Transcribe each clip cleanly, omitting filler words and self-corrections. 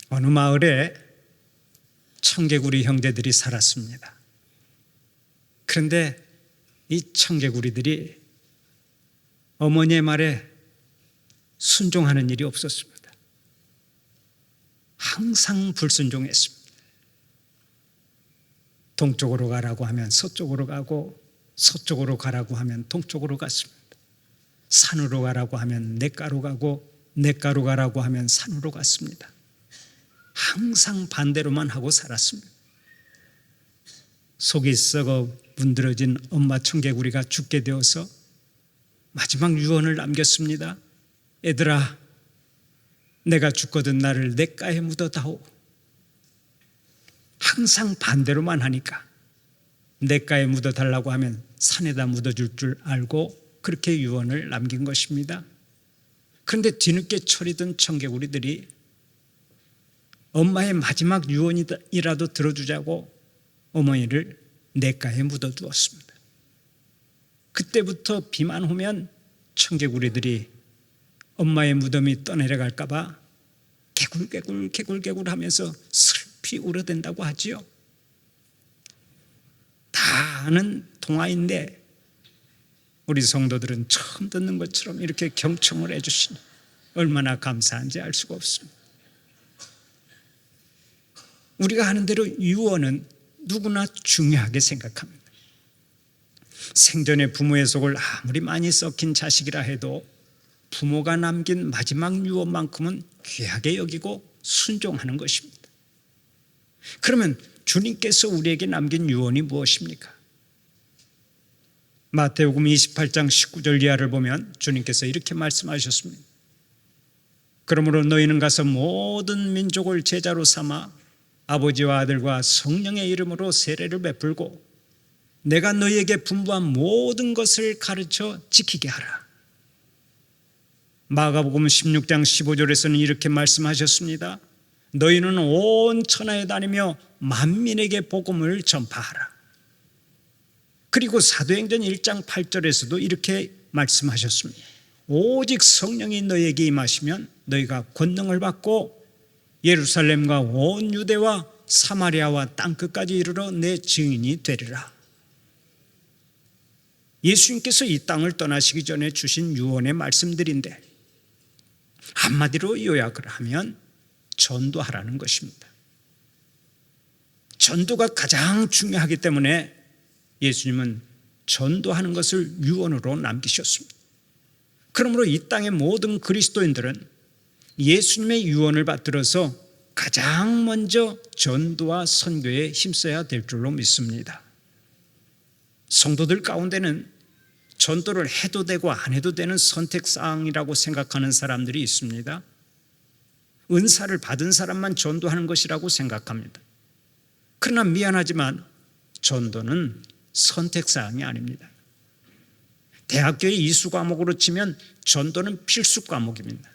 어느 마을에 청개구리 형제들이 살았습니다. 그런데 이 청개구리들이 어머니의 말에 순종하는 일이 없었습니다. 항상 불순종했습니다. 동쪽으로 가라고 하면 서쪽으로 가고, 서쪽으로 가라고 하면 동쪽으로 갔습니다. 산으로 가라고 하면 냇가로 가고, 냇가로 가라고 하면 산으로 갔습니다. 항상 반대로만 하고 살았습니다. 속이 썩어 문드러진 엄마 청개구리가 죽게 되어서 마지막 유언을 남겼습니다. 얘들아, 내가 죽거든 나를 냇가에 묻어다오. 항상 반대로만 하니까 냇가에 묻어달라고 하면 산에다 묻어줄 줄 알고 그렇게 유언을 남긴 것입니다. 그런데 뒤늦게 철이 청개구리들이 엄마의 마지막 유언이라도 들어주자고 어머니를 냇가에 묻어두었습니다. 그때부터 비만 오면 청개구리들이 엄마의 무덤이 떠내려갈까 봐 개굴개굴 하면서 슬피 울어댄다고 하지요. 다 아는 동화인데 우리 성도들은 처음 듣는 것처럼 이렇게 경청을 해주시니 얼마나 감사한지 알 수가 없습니다. 우리가 아는 대로 유언은 누구나 중요하게 생각합니다. 생전에 부모의 속을 아무리 많이 썩힌 자식이라 해도 부모가 남긴 마지막 유언만큼은 귀하게 여기고 순종하는 것입니다. 그러면 주님께서 우리에게 남긴 유언이 무엇입니까? 마태복음 28장 19절 이하를 보면 주님께서 이렇게 말씀하셨습니다. 그러므로 너희는 가서 모든 민족을 제자로 삼아 아버지와 아들과 성령의 이름으로 세례를 베풀고 내가 너희에게 분부한 모든 것을 가르쳐 지키게 하라. 마가복음 16장 15절에서는 이렇게 말씀하셨습니다. 너희는 온 천하에 다니며 만민에게 복음을 전파하라. 그리고 사도행전 1장 8절에서도 이렇게 말씀하셨습니다. 오직 성령이 너희에게 임하시면 너희가 권능을 받고 예루살렘과 온 유대와 사마리아와 땅끝까지 이르러 내 증인이 되리라. 예수님께서 이 땅을 떠나시기 전에 주신 유언의 말씀들인데 한마디로 요약을 하면 전도하라는 것입니다. 전도가 가장 중요하기 때문에 예수님은 전도하는 것을 유언으로 남기셨습니다. 그러므로 이 땅의 모든 그리스도인들은 예수님의 유언을 받들어서 가장 먼저 전도와 선교에 힘써야 될 줄로 믿습니다. 성도들 가운데는 전도를 해도 되고 안 해도 되는 선택사항이라고 생각하는 사람들이 있습니다. 은사를 받은 사람만 전도하는 것이라고 생각합니다. 그러나 미안하지만 전도는 선택사항이 아닙니다. 대학교의 이수 과목으로 치면 전도는 필수 과목입니다.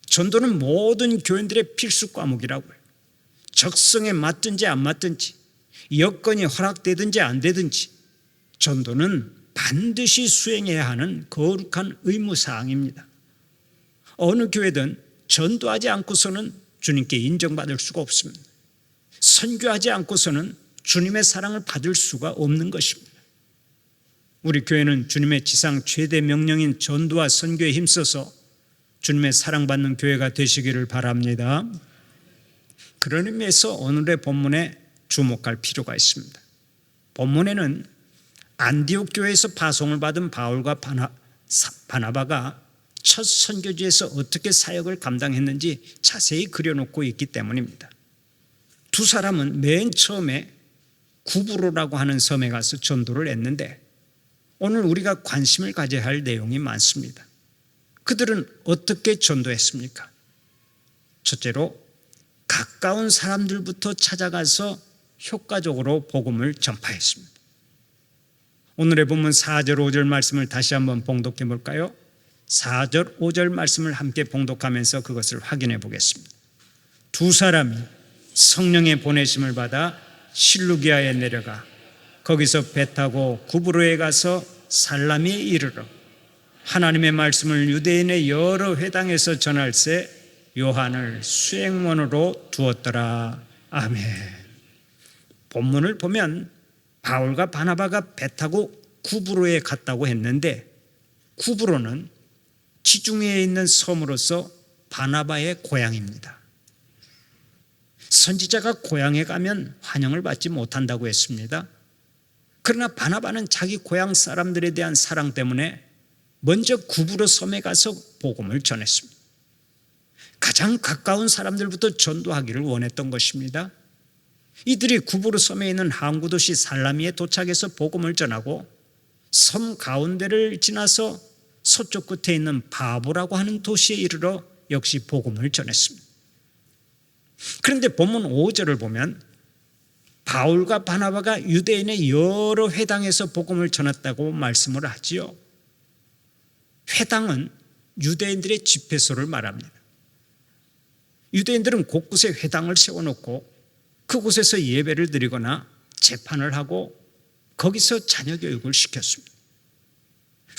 전도는 모든 교인들의 필수 과목이라고요. 적성에 맞든지 안 맞든지, 여건이 허락되든지 안 되든지 전도는 반드시 수행해야 하는 거룩한 의무사항입니다. 어느 교회든 전도하지 않고서는 주님께 인정받을 수가 없습니다. 선교하지 않고서는 주님의 사랑을 받을 수가 없는 것입니다. 우리 교회는 주님의 지상 최대 명령인 전도와 선교에 힘써서 주님의 사랑받는 교회가 되시기를 바랍니다. 그런 의미에서 오늘의 본문에 주목할 필요가 있습니다. 본문에는 안디옥 교회에서 파송을 받은 바울과 바나바가 첫 선교지에서 어떻게 사역을 감당했는지 자세히 그려놓고 있기 때문입니다. 두 사람은 맨 처음에 구브로라고 하는 섬에 가서 전도를 했는데 오늘 우리가 관심을 가져야 할 내용이 많습니다. 그들은 어떻게 전도했습니까? 첫째로 가까운 사람들부터 찾아가서 효과적으로 복음을 전파했습니다. 오늘의 본문 4절 5절 말씀을 다시 한번 봉독해 볼까요? 4절 5절 말씀을 함께 봉독하면서 그것을 확인해 보겠습니다. 두 사람이 성령의 보내심을 받아 실루기아에 내려가 거기서 배 타고 구브로에 가서 살라미에 이르러 하나님의 말씀을 유대인의 여러 회당에서 전할세 요한을 수행원으로 두었더라. 아멘. 본문을 보면 바울과 바나바가 배 타고 구브로에 갔다고 했는데, 구브로는 지중해에 있는 섬으로서 바나바의 고향입니다. 선지자가 고향에 가면 환영을 받지 못한다고 했습니다. 그러나 바나바는 자기 고향 사람들에 대한 사랑 때문에 먼저 구브로 섬에 가서 복음을 전했습니다. 가장 가까운 사람들부터 전도하기를 원했던 것입니다. 이들이 구브로 섬에 있는 항구 도시 살라미에 도착해서 복음을 전하고 섬 가운데를 지나서 서쪽 끝에 있는 바보라고 하는 도시에 이르러 역시 복음을 전했습니다. 그런데 본문 5절을 보면 바울과 바나바가 유대인의 여러 회당에서 복음을 전했다고 말씀을 하지요. 회당은 유대인들의 집회소를 말합니다. 유대인들은 곳곳에 회당을 세워놓고 그곳에서 예배를 드리거나 재판을 하고 거기서 자녀 교육을 시켰습니다.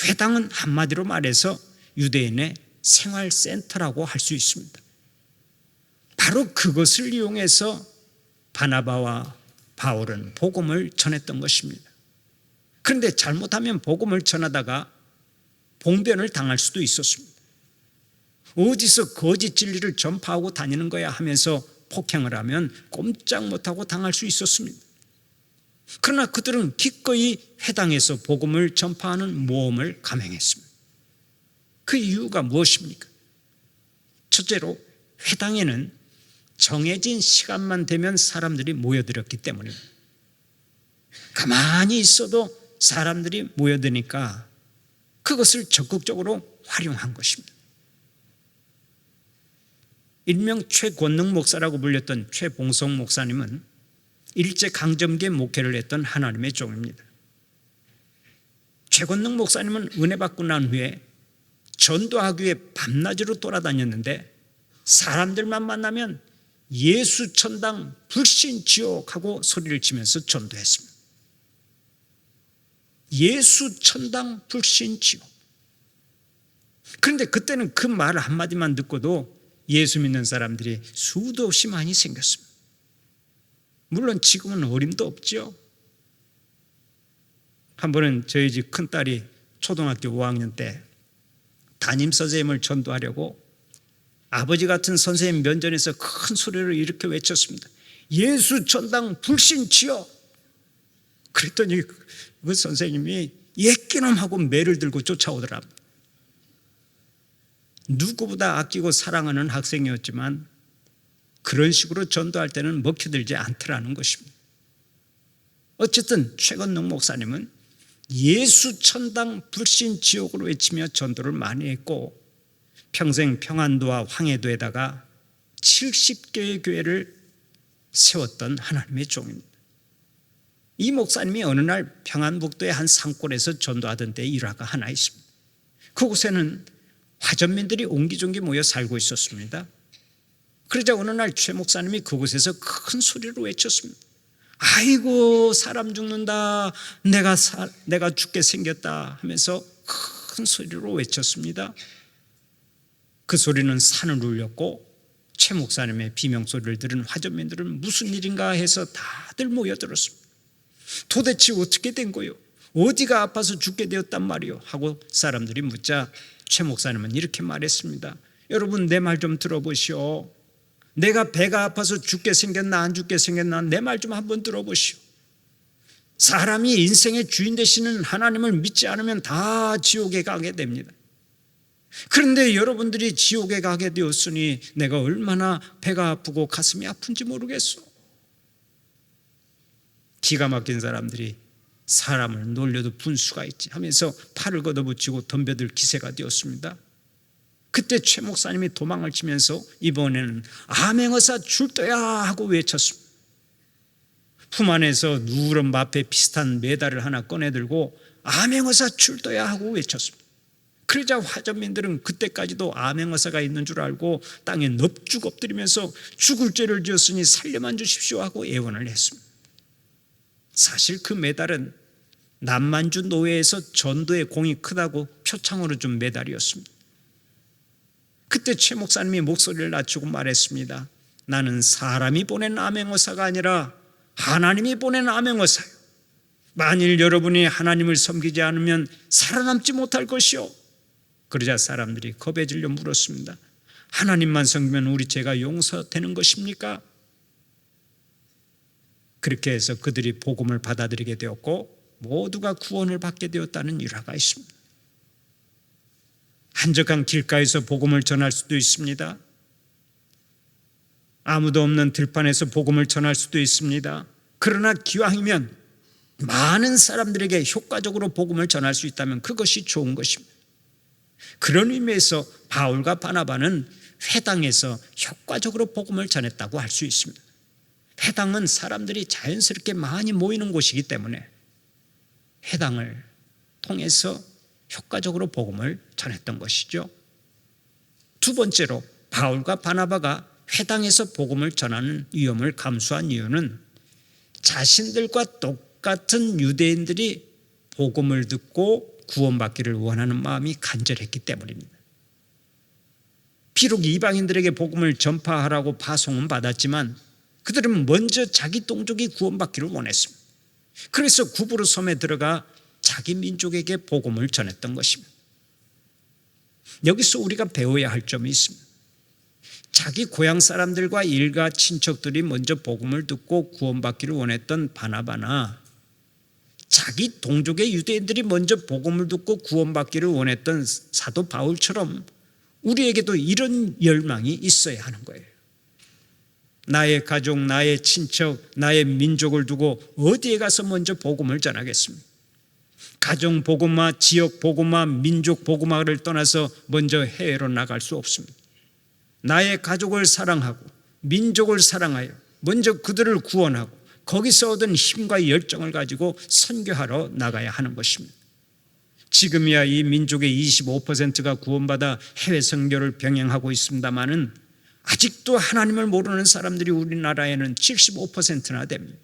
회당은 한마디로 말해서 유대인의 생활센터라고 할 수 있습니다. 바로 그것을 이용해서 바나바와 바울은 복음을 전했던 것입니다. 그런데 잘못하면 복음을 전하다가 봉변을 당할 수도 있었습니다. 어디서 거짓 진리를 전파하고 다니는 거야 하면서 폭행을 하면 꼼짝 못하고 당할 수 있었습니다. 그러나 그들은 기꺼이 회당에서 복음을 전파하는 모험을 감행했습니다. 그 이유가 무엇입니까? 첫째로 회당에는 정해진 시간만 되면 사람들이 모여들었기 때문입니다. 가만히 있어도 사람들이 모여드니까 그것을 적극적으로 활용한 것입니다. 일명 최권능 목사라고 불렸던 최봉성 목사님은 일제강점기에 목회를 했던 하나님의 종입니다. 최권능 목사님은 은혜 받고 난 후에 전도하기 위해 밤낮으로 돌아다녔는데 사람들만 만나면 예수 천당 불신 지옥 하고 소리를 치면서 전도했습니다. 예수 천당 불신 지옥. 그런데 그때는 그 말 한마디만 듣고도 예수 믿는 사람들이 수도 없이 많이 생겼습니다. 물론 지금은 어림도 없죠. 한 번은 저희 집 큰딸이 초등학교 5학년 때 담임 선생님을 전도하려고 아버지 같은 선생님 면전에서 큰 소리로 이렇게 외쳤습니다. 예수 천당 불신 지옥. 그랬더니 그 선생님이 예끼놈 하고 매를 들고 쫓아오더랍니다. 누구보다 아끼고 사랑하는 학생이었지만 그런 식으로 전도할 때는 먹혀들지 않더라는 것입니다. 어쨌든 최건능 목사님은 예수 천당 불신 지옥으로 외치며 전도를 많이 했고 평생 평안도와 황해도에다가 70개의 교회를 세웠던 하나님의 종입니다. 이 목사님이 어느 날 평안북도의 한 산골에서 전도하던 때 일화가 하나 있습니다. 그곳에는 화전민들이 옹기종기 모여 살고 있었습니다. 그러자 어느 날 최 목사님이 그곳에서 큰 소리로 외쳤습니다. 아이고 사람 죽는다. 내가 죽게 생겼다 하면서 큰 소리로 외쳤습니다. 그 소리는 산을 울렸고 최 목사님의 비명소리를 들은 화전민들은 무슨 일인가 해서 다들 모여들었습니다. 도대체 어떻게 된 거요? 어디가 아파서 죽게 되었단 말이요? 하고 사람들이 묻자 최 목사님은 이렇게 말했습니다. 여러분 내 말 좀 들어보시오. 내가 배가 아파서 죽게 생겼나 안 죽게 생겼나 내 말 좀 한번 들어보시오. 사람이 인생의 주인 되시는 하나님을 믿지 않으면 다 지옥에 가게 됩니다. 그런데 여러분들이 지옥에 가게 되었으니 내가 얼마나 배가 아프고 가슴이 아픈지 모르겠어. 기가 막힌 사람들이 사람을 놀려도 분수가 있지 하면서 팔을 걷어붙이고 덤벼들 기세가 되었습니다. 그때 최 목사님이 도망을 치면서 이번에는 아맹어사 줄도야 하고 외쳤습니다. 품 안에서 누런 마패 비슷한 메달을 하나 꺼내들고 아맹어사 줄도야 하고 외쳤습니다. 그러자 화전민들은 그때까지도 아맹어사가 있는 줄 알고 땅에 넙죽 엎드리면서 죽을 죄를 지었으니 살려만 주십시오 하고 애원을 했습니다. 사실 그 메달은 남만주 노회에서 전도의 공이 크다고 표창으로 준 메달이었습니다. 그때 최 목사님이 목소리를 낮추고 말했습니다. 나는 사람이 보낸 암행어사가 아니라 하나님이 보낸 암행어사요. 만일 여러분이 하나님을 섬기지 않으면 살아남지 못할 것이요. 그러자 사람들이 겁에 질려 물었습니다. 하나님만 섬기면 우리 죄가 용서되는 것입니까? 그렇게 해서 그들이 복음을 받아들이게 되었고 모두가 구원을 받게 되었다는 일화가 있습니다. 한적한 길가에서 복음을 전할 수도 있습니다. 아무도 없는 들판에서 복음을 전할 수도 있습니다. 그러나 기왕이면 많은 사람들에게 효과적으로 복음을 전할 수 있다면 그것이 좋은 것입니다. 그런 의미에서 바울과 바나바는 회당에서 효과적으로 복음을 전했다고 할 수 있습니다. 회당은 사람들이 자연스럽게 많이 모이는 곳이기 때문에 회당을 통해서 효과적으로 복음을 전했던 것이죠. 두 번째로 바울과 바나바가 회당에서 복음을 전하는 위험을 감수한 이유는 자신들과 똑같은 유대인들이 복음을 듣고 구원받기를 원하는 마음이 간절했기 때문입니다. 비록 이방인들에게 복음을 전파하라고 파송은 받았지만 그들은 먼저 자기 동족이 구원받기를 원했습니다. 그래서 구부로 섬에 들어가 자기 민족에게 복음을 전했던 것입니다. 여기서 우리가 배워야 할 점이 있습니다. 자기 고향 사람들과 일가 친척들이 먼저 복음을 듣고 구원받기를 원했던 바나바나 자기 동족의 유대인들이 먼저 복음을 듣고 구원받기를 원했던 사도 바울처럼 우리에게도 이런 열망이 있어야 하는 거예요. 나의 가족, 나의 친척, 나의 민족을 두고 어디에 가서 먼저 복음을 전하겠습니까? 가정 복음화, 지역 복음화, 민족 복음화를 떠나서 먼저 해외로 나갈 수 없습니다. 나의 가족을 사랑하고 민족을 사랑하여 먼저 그들을 구원하고 거기서 얻은 힘과 열정을 가지고 선교하러 나가야 하는 것입니다. 지금이야 이 민족의 25%가 구원받아 해외 선교를 병행하고 있습니다마는 아직도 하나님을 모르는 사람들이 우리나라에는 75%나 됩니다.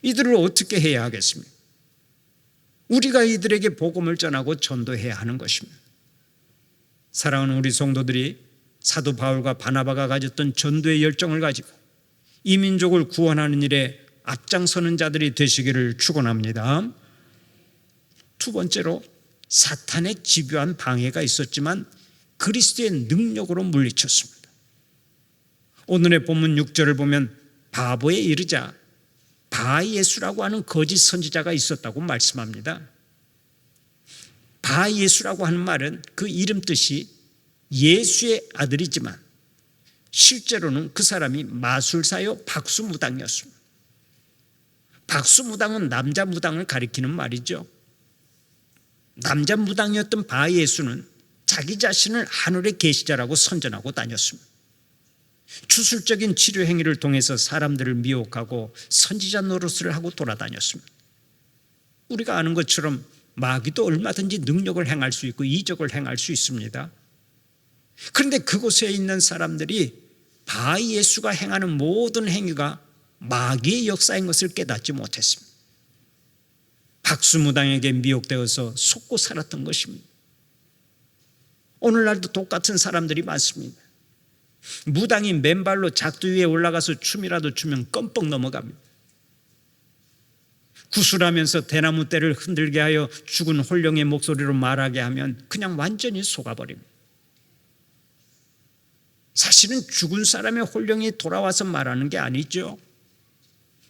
이들을 어떻게 해야 하겠습니까? 우리가 이들에게 복음을 전하고 전도해야 하는 것입니다. 사랑하는 우리 성도들이 사도 바울과 바나바가 가졌던 전도의 열정을 가지고 이 민족을 구원하는 일에 앞장서는 자들이 되시기를 축원합니다. 두 번째로 사탄의 집요한 방해가 있었지만 그리스도의 능력으로 물리쳤습니다. 오늘의 본문 6절을 보면 바보에 이르자 바예수라고 하는 거짓 선지자가 있었다고 말씀합니다. 바예수라고 하는 말은 그 이름 뜻이 예수의 아들이지만 실제로는 그 사람이 마술사요 박수무당이었습니다. 박수무당은 남자 무당을 가리키는 말이죠. 남자 무당이었던 바예수는 자기 자신을 하늘의 계시자라고 선전하고 다녔습니다. 주술적인 치료 행위를 통해서 사람들을 미혹하고 선지자 노릇을 하고 돌아다녔습니다. 우리가 아는 것처럼 마귀도 얼마든지 능력을 행할 수 있고 이적을 행할 수 있습니다. 그런데 그곳에 있는 사람들이 바예수가 행하는 모든 행위가 마귀의 역사인 것을 깨닫지 못했습니다. 박수무당에게 미혹되어서 속고 살았던 것입니다. 오늘날도 똑같은 사람들이 많습니다. 무당이 맨발로 작두 위에 올라가서 춤이라도 추면 껌뻑 넘어갑니다. 구슬하면서 대나무 떼를 흔들게 하여 죽은 홀령의 목소리로 말하게 하면 그냥 완전히 속아버립니다. 사실은 죽은 사람의 홀령이 돌아와서 말하는 게 아니죠.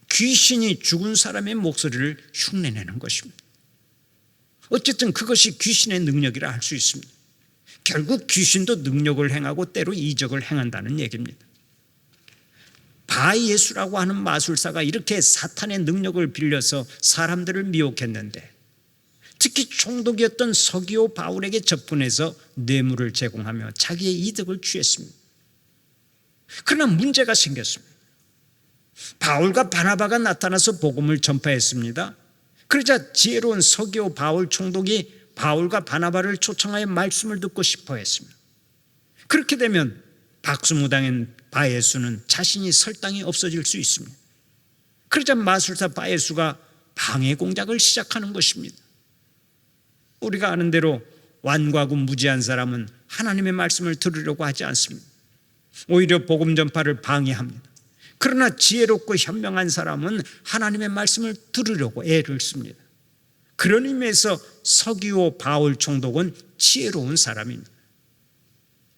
귀신이 죽은 사람의 목소리를 흉내내는 것입니다. 어쨌든 그것이 귀신의 능력이라 할 수 있습니다. 결국 귀신도 능력을 행하고 때로 이적을 행한다는 얘기입니다. 바예수라고 하는 마술사가 이렇게 사탄의 능력을 빌려서 사람들을 미혹했는데 특히 총독이었던 서기오 바울에게 접근해서 뇌물을 제공하며 자기의 이득을 취했습니다. 그러나 문제가 생겼습니다. 바울과 바나바가 나타나서 복음을 전파했습니다. 그러자 지혜로운 서기오 바울 총독이 바울과 바나바를 초청하여 말씀을 듣고 싶어 했습니다. 그렇게 되면 박수무당인 바예수는 자신이 설당이 없어질 수 있습니다. 그러자 마술사 바예수가 방해 공작을 시작하는 것입니다. 우리가 아는 대로 완고하고 무지한 사람은 하나님의 말씀을 들으려고 하지 않습니다. 오히려 복음 전파를 방해합니다. 그러나 지혜롭고 현명한 사람은 하나님의 말씀을 들으려고 애를 씁니다. 그런 의미에서 서기오 바울 총독은 지혜로운 사람입니다.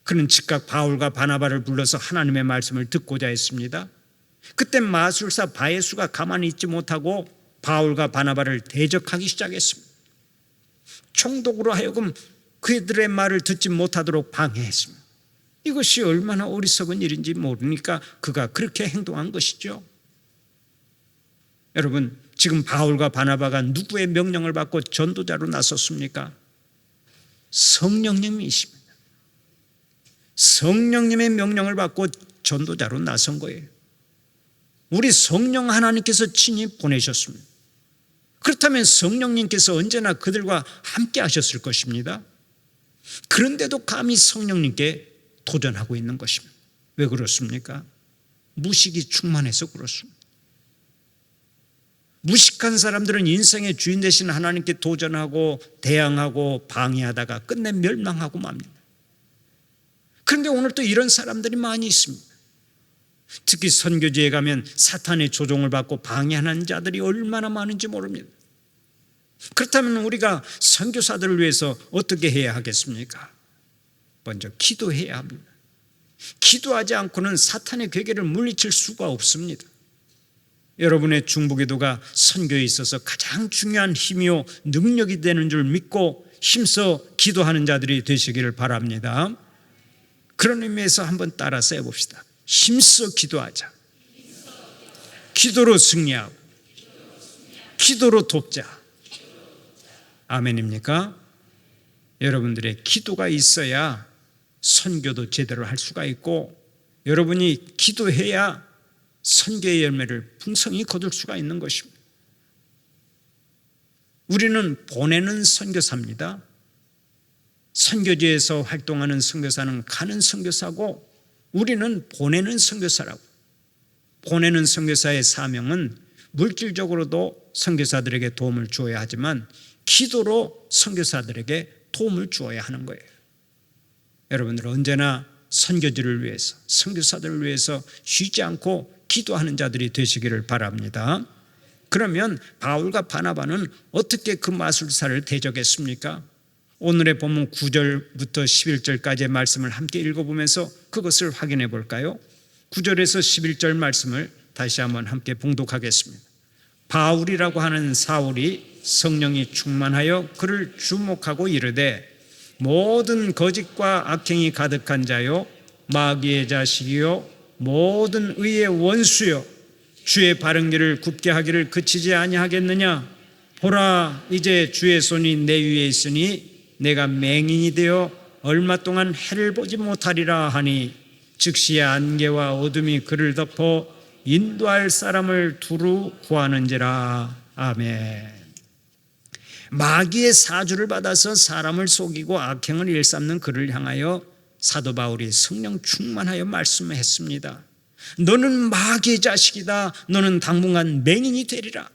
그는 즉각 바울과 바나바를 불러서 하나님의 말씀을 듣고자 했습니다. 그때 마술사 바예수가 가만히 있지 못하고 바울과 바나바를 대적하기 시작했습니다. 총독으로 하여금 그들의 말을 듣지 못하도록 방해했습니다. 이것이 얼마나 어리석은 일인지 모르니까 그가 그렇게 행동한 것이죠. 여러분, 지금 바울과 바나바가 누구의 명령을 받고 전도자로 나섰습니까? 성령님이십니다. 성령님의 명령을 받고 전도자로 나선 거예요. 우리 성령 하나님께서 친히 보내셨습니다. 그렇다면 성령님께서 언제나 그들과 함께 하셨을 것입니다. 그런데도 감히 성령님께 도전하고 있는 것입니다. 왜 그렇습니까? 무식이 충만해서 그렇습니다. 무식한 사람들은 인생의 주인 되신 하나님께 도전하고 대항하고 방해하다가 끝내 멸망하고 맙니다. 그런데 오늘 또 이런 사람들이 많이 있습니다. 특히 선교지에 가면 사탄의 조종을 받고 방해하는 자들이 얼마나 많은지 모릅니다. 그렇다면 우리가 선교사들을 위해서 어떻게 해야 하겠습니까? 먼저 기도해야 합니다. 기도하지 않고는 사탄의 괴계를 물리칠 수가 없습니다. 여러분의 중보기도가 선교에 있어서 가장 중요한 힘이요 능력이 되는 줄 믿고 힘써 기도하는 자들이 되시기를 바랍니다. 그런 의미에서 한번 따라서 해봅시다. 힘써 기도하자. 기도로 승리하고 기도로 돕자. 아멘입니까? 여러분들의 기도가 있어야 선교도 제대로 할 수가 있고, 여러분이 기도해야 선교의 열매를 풍성히 거둘 수가 있는 것입니다. 우리는 보내는 선교사입니다. 선교지에서 활동하는 선교사는 가는 선교사고, 우리는 보내는 선교사라고. 보내는 선교사의 사명은 물질적으로도 선교사들에게 도움을 주어야 하지만 기도로 선교사들에게 도움을 주어야 하는 거예요. 여러분들 언제나 선교지를 위해서, 선교사들을 위해서 쉬지 않고 기도하는 자들이 되시기를 바랍니다. 그러면 바울과 바나바는 어떻게 그 마술사를 대적했습니까? 오늘의 본문 9절부터 11절까지의 말씀을 함께 읽어보면서 그것을 확인해 볼까요? 9절에서 11절 말씀을 다시 한번 함께 봉독하겠습니다. 바울이라고 하는 사울이 성령이 충만하여 그를 주목하고 이르되, 모든 거짓과 악행이 가득한 자요 마귀의 자식이요 모든 의의 원수요 주의 바른 길을 굽게 하기를 그치지 아니하겠느냐? 보라, 이제 주의 손이 내 위에 있으니 내가 맹인이 되어 얼마 동안 해를 보지 못하리라 하니, 즉시 안개와 어둠이 그를 덮어 인도할 사람을 두루 구하는지라. 아멘. 마귀의 사주를 받아서 사람을 속이고 악행을 일삼는 그를 향하여 사도 바울이 성령 충만하여 말씀했습니다. 너는 마귀의 자식이다. 너는 당분간 맹인이 되리라.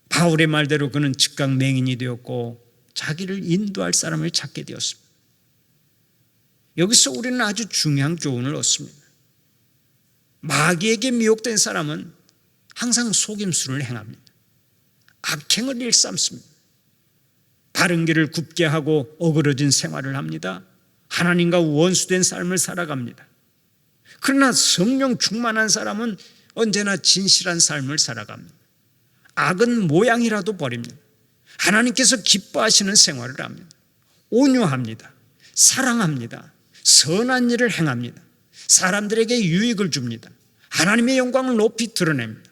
바울의 말대로 그는 즉각 맹인이 되었고 자기를 인도할 사람을 찾게 되었습니다. 여기서 우리는 아주 중요한 교훈을 얻습니다. 마귀에게 미혹된 사람은 항상 속임수를 행합니다. 악행을 일삼습니다. 바른 길을 굽게 하고 어그러진 생활을 합니다. 하나님과 원수된 삶을 살아갑니다. 그러나 성령 충만한 사람은 언제나 진실한 삶을 살아갑니다. 악은 모양이라도 버립니다. 하나님께서 기뻐하시는 생활을 합니다. 온유합니다. 사랑합니다. 선한 일을 행합니다. 사람들에게 유익을 줍니다. 하나님의 영광을 높이 드러냅니다.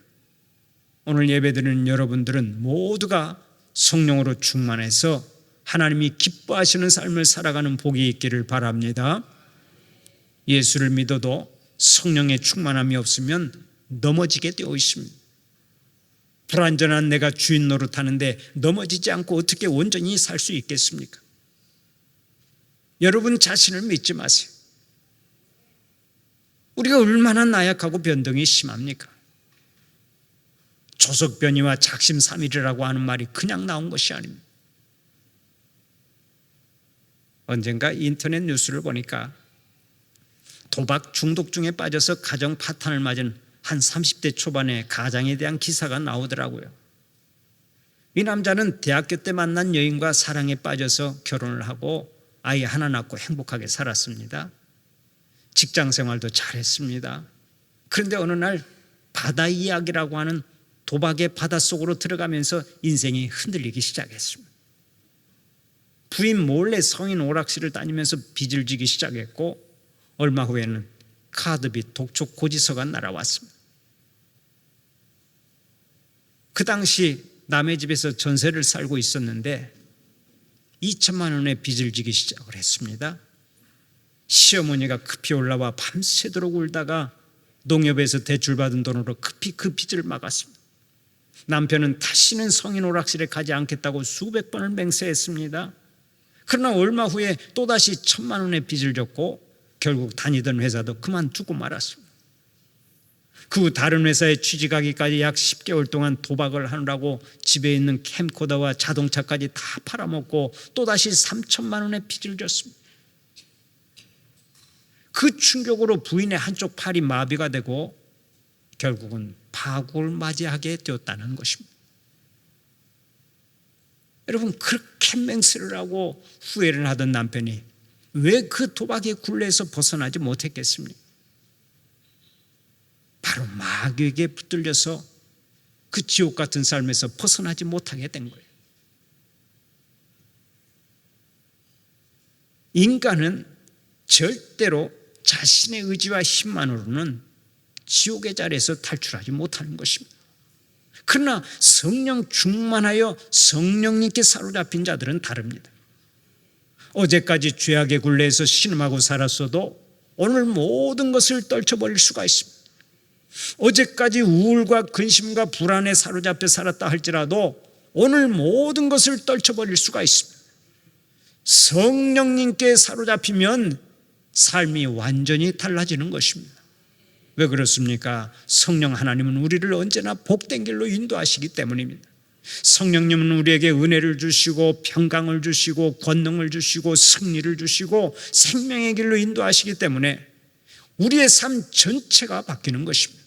오늘 예배드리는 여러분들은 모두가 성령으로 충만해서 하나님이 기뻐하시는 삶을 살아가는 복이 있기를 바랍니다. 예수를 믿어도 성령의 충만함이 없으면 넘어지게 되어 있습니다. 불완전한 내가 주인 노릇하는데 넘어지지 않고 어떻게 온전히 살 수 있겠습니까? 여러분 자신을 믿지 마세요. 우리가 얼마나 나약하고 변동이 심합니까? 조석변이와 작심삼일이라고 하는 말이 그냥 나온 것이 아닙니다. 언젠가 인터넷 뉴스를 보니까 도박 중독 중에 빠져서 가정 파탄을 맞은 한 30대 초반의 가장에 대한 기사가 나오더라고요. 이 남자는 대학교 때 만난 여인과 사랑에 빠져서 결혼을 하고 아이 하나 낳고 행복하게 살았습니다. 직장 생활도 잘했습니다. 그런데 어느 날 바다 이야기라고 하는 도박의 바닷속으로 들어가면서 인생이 흔들리기 시작했습니다. 부인 몰래 성인 오락실을 다니면서 빚을 지기 시작했고 얼마 후에는 카드빚, 독촉 고지서가 날아왔습니다. 그 당시 남의 집에서 전세를 살고 있었는데 2천만 원의 빚을 지기 시작을 했습니다. 시어머니가 급히 올라와 밤새도록 울다가 농협에서 대출받은 돈으로 급히 그 빚을 막았습니다. 남편은 다시는 성인 오락실에 가지 않겠다고 수백 번을 맹세했습니다. 그러나 얼마 후에 또다시 1,000만 원의 빚을 졌고 결국 다니던 회사도 그만두고 말았습니다. 그 후 다른 회사에 취직하기까지 약 10개월 동안 도박을 하느라고 집에 있는 캠코더와 자동차까지 다 팔아먹고 또다시 3천만 원의 빚을 졌습니다. 그 충격으로 부인의 한쪽 팔이 마비가 되고 결국은 파국을 맞이하게 되었다는 것입니다. 여러분, 그렇게 맹세를 하고 후회를 하던 남편이 왜 그 도박의 굴레에서 벗어나지 못했겠습니까? 바로 마귀에게 붙들려서 그 지옥 같은 삶에서 벗어나지 못하게 된 거예요. 인간은 절대로 자신의 의지와 힘만으로는 지옥의 자리에서 탈출하지 못하는 것입니다. 그러나 성령 충만하여 성령님께 사로잡힌 자들은 다릅니다. 어제까지 죄악의 굴레에서 신음하고 살았어도 오늘 모든 것을 떨쳐버릴 수가 있습니다. 어제까지 우울과 근심과 불안에 사로잡혀 살았다 할지라도 오늘 모든 것을 떨쳐버릴 수가 있습니다. 성령님께 사로잡히면 삶이 완전히 달라지는 것입니다. 왜 그렇습니까? 성령 하나님은 우리를 언제나 복된 길로 인도하시기 때문입니다. 성령님은 우리에게 은혜를 주시고 평강을 주시고 권능을 주시고 승리를 주시고 생명의 길로 인도하시기 때문에 우리의 삶 전체가 바뀌는 것입니다.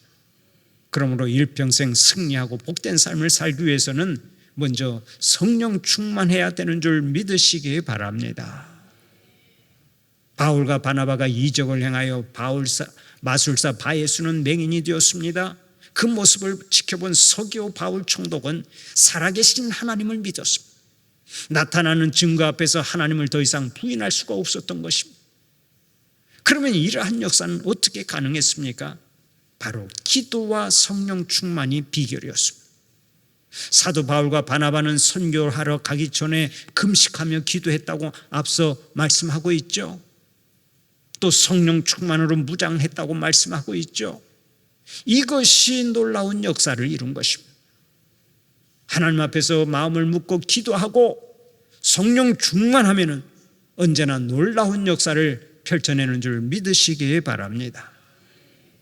그러므로 일평생 승리하고 복된 삶을 살기 위해서는 먼저 성령 충만해야 되는 줄 믿으시기 바랍니다. 바울과 바나바가 이적을 행하여 마술사 바예수는 맹인이 되었습니다. 그 모습을 지켜본 서기오 바울 총독은 살아계신 하나님을 믿었습니다. 나타나는 증거 앞에서 하나님을 더 이상 부인할 수가 없었던 것입니다. 그러면 이러한 역사는 어떻게 가능했습니까? 바로 기도와 성령 충만이 비결이었습니다. 사도 바울과 바나바는 선교하러 가기 전에 금식하며 기도했다고 앞서 말씀하고 있죠. 또 성령 충만으로 무장했다고 말씀하고 있죠. 이것이 놀라운 역사를 이룬 것입니다. 하나님 앞에서 마음을 묻고 기도하고 성령 충만하면은 언제나 놀라운 역사를 펼쳐내는 줄 믿으시기 바랍니다.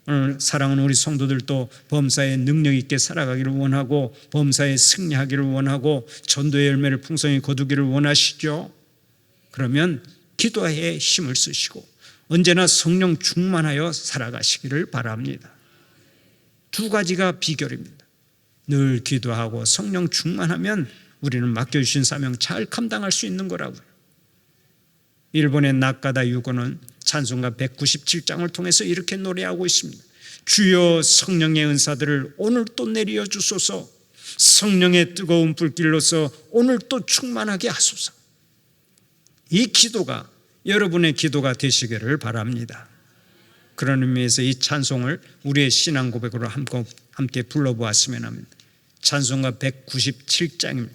오늘 사랑하는 우리 성도들도 범사에 능력 있게 살아가기를 원하고 범사에 승리하기를 원하고 전도의 열매를 풍성히 거두기를 원하시죠. 그러면 기도에 힘을 쓰시고 언제나 성령 충만하여 살아가시기를 바랍니다. 두 가지가 비결입니다. 늘 기도하고 성령 충만하면 우리는 맡겨주신 사명 잘 감당할 수 있는 거라고요. 일본의 나카다 유고는 찬송가 197장을 통해서 이렇게 노래하고 있습니다. 주여 성령의 은사들을 오늘 또 내려 주소서. 성령의 뜨거운 불길로서 오늘 또 충만하게 하소서. 이 기도가 여러분의 기도가 되시기를 바랍니다. 그런 의미에서 이 찬송을 우리의 신앙 고백으로 함께 불러보았으면 합니다. 찬송가 197장입니다.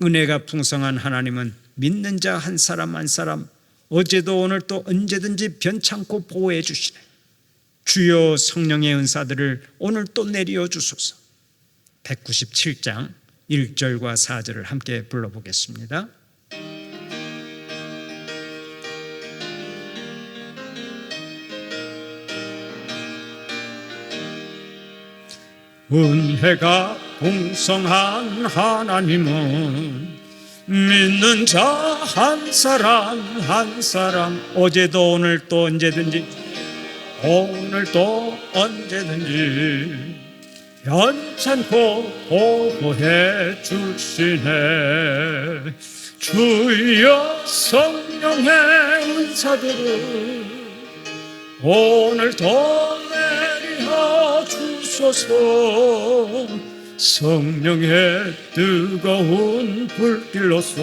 은혜가 풍성한 하나님은 믿는 자 한 사람 한 사람 어제도 오늘도 언제든지 변찮고 보호해 주시네. 주여 성령의 은사들을 오늘 또 내려 주소서. 197장 1절과 4절을 함께 불러보겠습니다. 은혜가 풍성한 하나님은 믿는 자 한 사람 한 사람 어제도 오늘 또 언제든지 연찬코 보호해 주시네. 주여 성령의 은사들을 오늘도 내려 주소서. 성령의 뜨거운 불길로서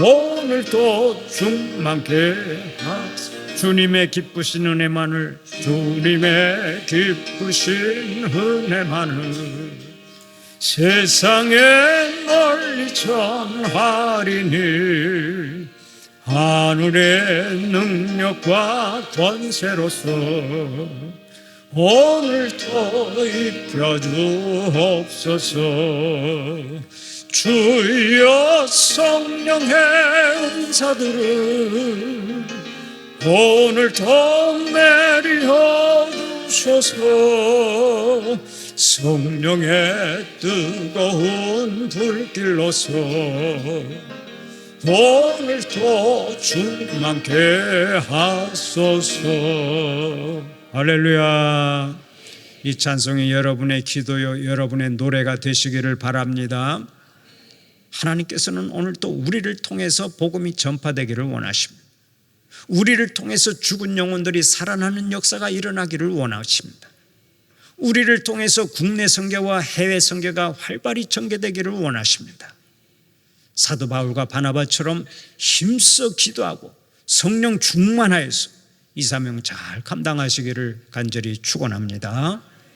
오늘도 충만케 하소서. 주님의 기쁘신 은혜만을 세상에 널리 전하리니 하늘의 능력과 권세로서 오늘도 입혀주옵소서. 주여 성령의 은사들을 오늘도 내려 주소서. 성령의 뜨거운 불길로서 오늘도 충만케 하소서. 할렐루야. 이 찬송이 여러분의 기도요, 여러분의 노래가 되시기를 바랍니다. 하나님께서는 오늘 또 우리를 통해서 복음이 전파되기를 원하십니다. 우리를 통해서 죽은 영혼들이 살아나는 역사가 일어나기를 원하십니다. 우리를 통해서 국내 선교와 해외 선교가 활발히 전개되기를 원하십니다. 사도 바울과 바나바처럼 힘써 기도하고 성령 충만하여서 이 사명 잘 감당하시기를 간절히 축원합니다.